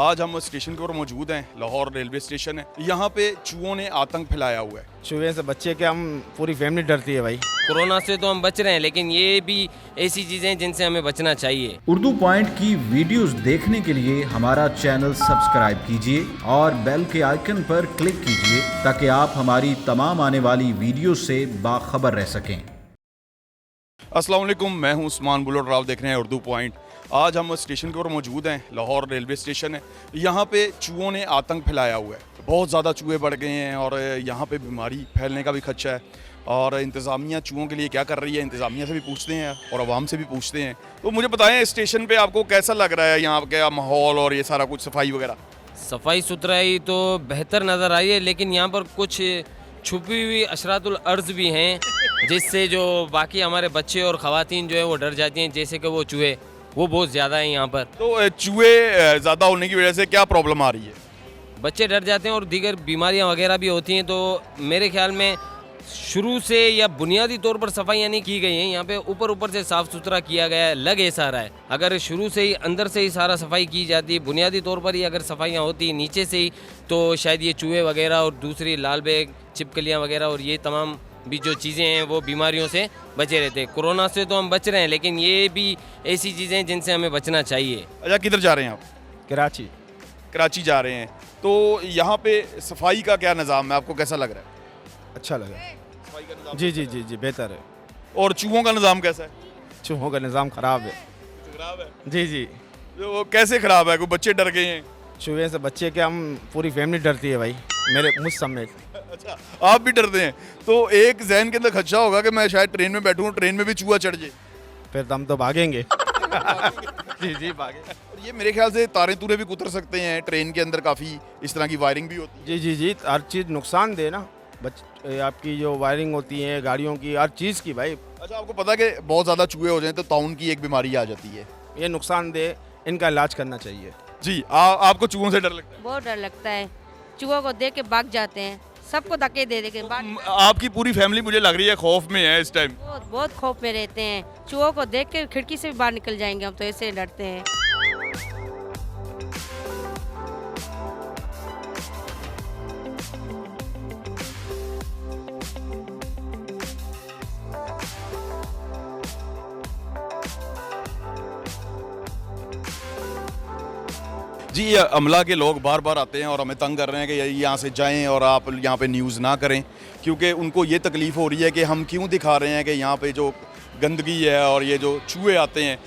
आज हम स्टेशन के ऊपर मौजूद हैं, लाहौर रेलवे स्टेशन है। यहाँ पे चूहों ने आतंक फैलाया हुआ है। चूहे से बच्चे के हम पूरी फैमिली डरती है भाई। कोरोना से तो हम बच रहे हैं, लेकिन ये भी ऐसी चीज़ें हैं जिनसे हमें बचना चाहिए। उर्दू पॉइंट की वीडियोस देखने के लिए हमारा चैनल सब्सक्राइब कीजिए और बेल के आइकन पर क्लिक कीजिए ताकि आप हमारी तमाम आने वाली वीडियो से बाखबर रह सकें। अस्सलाम वालेकुम, मैं हूं उस्मान बुलोट, राव देख रहे हैं उर्दू पॉइंट। आज हम स्टेशन के ऊपर मौजूद हैं, लाहौर रेलवे स्टेशन है। यहाँ पे चूहों ने आतंक फैलाया हुआ है। बहुत ज़्यादा चूहे बढ़ गए हैं और यहाँ पे बीमारी फैलने का भी खदशा है। और इंतज़ामिया चूहों के लिए क्या कर रही है, इंतज़ामिया से भी पूछते हैं और आवाम से भी पूछते हैं। तो मुझे बताएं, स्टेशन पे आपको कैसा लग रहा है, यहाँ का माहौल और ये सारा कुछ, सफाई वगैरह? सफाई सुथराई तो बेहतर नज़र आई है, लेकिन यहाँ पर कुछ छुपी हुई अशरातुल अर्ज़ भी हैं, जिससे जो बाकी हमारे बच्चे और ख़वातीन जो है वो डर जाती हैं। जैसे कि वो चूहे, वो बहुत ज़्यादा हैं यहाँ पर। तो चूहे ज़्यादा होने की वजह से क्या प्रॉब्लम आ रही है? बच्चे डर जाते हैं और दीगर बीमारियाँ वगैरह भी होती हैं। तो मेरे ख्याल में शुरू से या बुनियादी तौर पर सफाइयाँ नहीं की गई हैं। यहाँ पे ऊपर से साफ़ सुथरा किया गया है, लग ऐसा रहा है। अगर शुरू से ही अंदर से ही सारा सफाई की जाती, बुनियादी तौर पर ही अगर सफाइयाँ होती नीचे से ही, तो शायद ये चूहे वगैरह और दूसरी लाल बेग, छिपकलियाँ वगैरह और ये तमाम भी जो चीज़ें हैं वो बीमारियों से बचे रहते। कोरोना से तो हम बच रहे हैं, लेकिन ये भी ऐसी चीज़ें हैं जिनसे हमें बचना चाहिए। अच्छा, किधर जा रहे हैं आप? कराची। कराची जा रहे हैं। तो यहाँ पे सफाई का क्या निज़ाम है, आपको कैसा लग रहा है? अच्छा लगा। सफाई का निज़ाम जी बेहतर है। और चूहों का निज़ाम कैसा है? चूहों का निज़ाम ख़राब है। खराब है। जी तो कैसे खराब है? कोई बच्चे डर गए हैं? चूहे से बच्चे के हम पूरी फैमिली डरती है भाई, मुझ समेत। अच्छा, आप भी डरते हैं? तो एक जहन के अंदर खदशा होगा कि मैं शायद ट्रेन में बैठूं, ट्रेन में भी चूहा चढ़ जाए। फिर तो हम तो भागेंगे। जी भागे। और ये मेरे ख्याल से तारे तूरे भी कुतर सकते हैं ट्रेन के अंदर, काफ़ी इस तरह की वायरिंग भी होती है। जी हर चीज़ नुकसान दे ना। आपकी जो वायरिंग होती है गाड़ियों की, हर चीज़ की भाई। अच्छा, आपको पता है कि बहुत ज़्यादा चूहे हो जाएं तो ताउन की एक बीमारी आ जाती है। ये नुकसान दे, इनका इलाज करना चाहिए। जी, आपको चूहों से डर लगता है? बहुत डर लगता है। चूहों को देख के भाग जाते हैं, सबको धक्के दे के आपकी पूरी फैमिली मुझे लग रही है खौफ में है इस टाइम। बहुत खौफ में रहते हैं। चूहों को देख के खिड़की से भी बाहर निकल जाएंगे, हम तो ऐसे डरते हैं। जी, ये अमला के लोग बार बार आते हैं और हमें तंग कर रहे हैं कि यहाँ से जाएं और आप यहाँ पे न्यूज़ ना करें, क्योंकि उनको ये तकलीफ़ हो रही है कि हम क्यों दिखा रहे हैं कि यहाँ पे जो गंदगी है और ये जो चूहे आते हैं।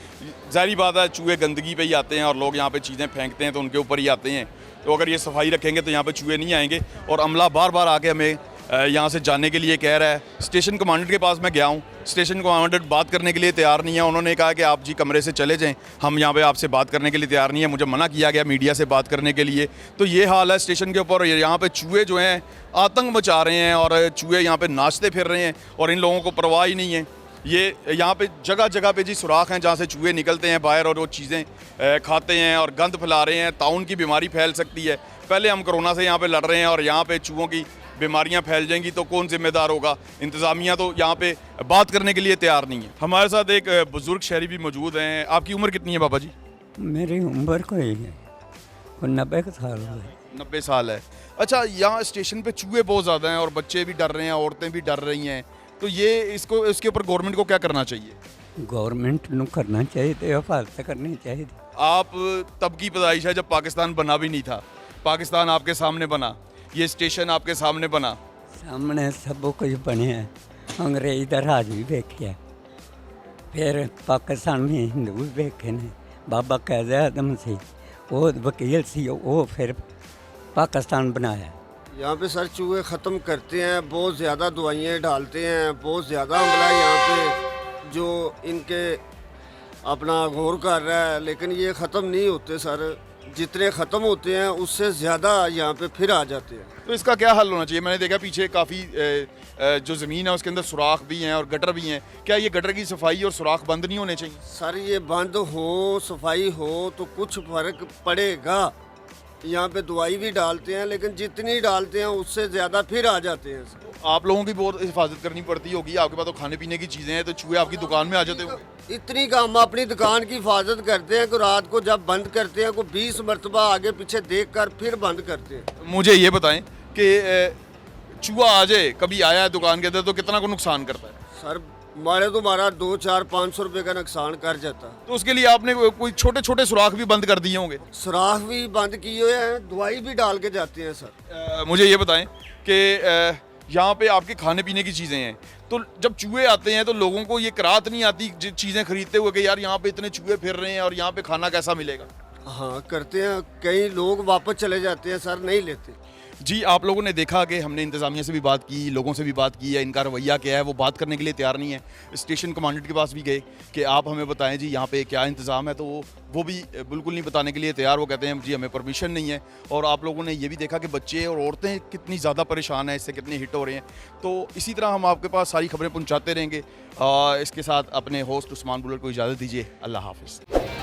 ज़ाहिर बात है, चूहे गंदगी पे ही आते हैं और लोग यहाँ पे चीज़ें फेंकते हैं तो उनके ऊपर ही आते हैं। तो अगर ये सफाई रखेंगे तो यहाँ पे चूहे नहीं आएंगे। और अमला बार बार आके हमें यहाँ से जाने के लिए कह रहा है। स्टेशन कमांडेंट के पास मैं गया हूँ, स्टेशन कमांडेंट बात करने के लिए तैयार नहीं है। उन्होंने कहा कि आप जी कमरे से चले जाएं, हम यहाँ पे आपसे बात करने के लिए तैयार नहीं है। मुझे मना किया गया मीडिया से बात करने के लिए। तो ये हाल है स्टेशन के ऊपर। यहाँ पे चूहे जो हैं आतंक मचा रहे हैं और चूहे यहाँ पे नाचते फिर रहे हैं और इन लोगों को परवाह ही नहीं है। ये यहाँ पे जगह जगह पे जी सुराख हैं जहाँ से चूहे निकलते हैं बाहर और वो चीज़ें खाते हैं और गंद फैला रहे हैं। ताउन की बीमारी फैल सकती है। पहले हम कोरोना से यहाँ पे लड़ रहे हैं और यहाँ पे चूहों की बीमारियां फैल जाएंगी तो कौन जिम्मेदार होगा? इंतज़ामिया तो यहाँ पे बात करने के लिए तैयार नहीं है। हमारे साथ एक बुज़ुर्ग शहरी भी मौजूद हैं। आपकी उम्र कितनी है बाबा जी? मेरी उम्र कोई है, 90 साल हो गए। 90 साल है। अच्छा, यहाँ स्टेशन पे चूहे बहुत ज़्यादा हैं और बच्चे भी डर रहे हैं, औरतें भी डर रही हैं। तो ये इसके ऊपर गवर्नमेंट को क्या करना चाहिए? गवर्नमेंट को करना चाहिए, हिफाजत करनी चाहिए। आप तब की पैदाइश है जब पाकिस्तान बना भी नहीं था। पाकिस्तान आपके सामने बना, ये स्टेशन आपके सामने बना। सामने सब कुछ बने हैं। अंग्रेज का राज भी देखे, फिर पाकिस्तान में हिंदू देखे ने। बाबा कैद आजम सी, वो वकील सी, वो फिर पाकिस्तान बनाया। यहाँ पे सर चूहे ख़त्म करते हैं, बहुत ज़्यादा दवाइयाँ डालते हैं, बहुत ज़्यादा हमला यहाँ पे जो इनके अपना गौर कर रहा है, लेकिन ये ख़त्म नहीं होते सर। जितने ख़त्म होते हैं उससे ज़्यादा यहाँ पे फिर आ जाते हैं। तो इसका क्या हल होना चाहिए? मैंने देखा पीछे काफ़ी जो ज़मीन है उसके अंदर सुराख भी हैं और गटर भी हैं। क्या ये गटर की सफाई और सुराख बंद नहीं होने चाहिए? सर ये बंद हो, सफाई हो तो कुछ फ़र्क पड़ेगा। यहाँ पे दवाई भी डालते हैं, लेकिन जितनी डालते हैं उससे ज़्यादा फिर आ जाते हैं सर। आप लोगों की बहुत हिफाजत करनी पड़ती होगी, आपके पास तो खाने पीने की चीज़ें हैं, तो चूहे आपकी दुकान में आ जाते होंगे। इतनी का हम अपनी दुकान की हिफाजत करते हैं कि रात को जब बंद करते हैं को 20 मरतबा आगे पीछे देख कर फिर बंद करते हैं। मुझे ये बताएं कि चूहा आ जाए, कभी आया है दुकान के अंदर तो कितना को नुकसान करता है? सर हमारा 2, 4, 500 रुपये का नुकसान कर जाता है। तो उसके लिए आपने कोई छोटे छोटे सुराख भी बंद कर दिए होंगे। सुराख भी बंद किए हुए हैं, दवाई भी डाल के जाते हैं सर। मुझे ये बताएं कि यहाँ पे आपके खाने पीने की चीज़ें हैं, तो जब चूहे आते हैं तो लोगों को ये कराहत नहीं आती चीज़ें खरीदते हुए कि यार यहाँ पे इतने चूहे फिर रहे हैं और यहाँ पे खाना कैसा मिलेगा? हाँ करते हैं, कई लोग वापस चले जाते हैं सर, नहीं लेते। जी, आप लोगों ने देखा कि हमने इंतज़ामिया से भी बात की, लोगों से भी बात की है, इनका रवैया क्या है वो बात करने के लिए तैयार नहीं है। स्टेशन कमांडेंट के पास भी गए कि आप हमें बताएं जी यहाँ पे क्या इंतज़ाम है, तो वो भी बिल्कुल नहीं बताने के लिए तैयार। वो कहते हैं जी हमें परमिशन नहीं है। और आप लोगों ने ये भी देखा कि बच्चे और औरतें कितनी ज़्यादा परेशान हैं, इससे कितने हिट हो रहे हैं। तो इसी तरह हम आपके पास सारी खबरें पहुँचाते रहेंगे। इसके साथ अपने होस्ट उस्मान बुलट को इजाज़त दीजिए। अल्लाह हाफ़िज़।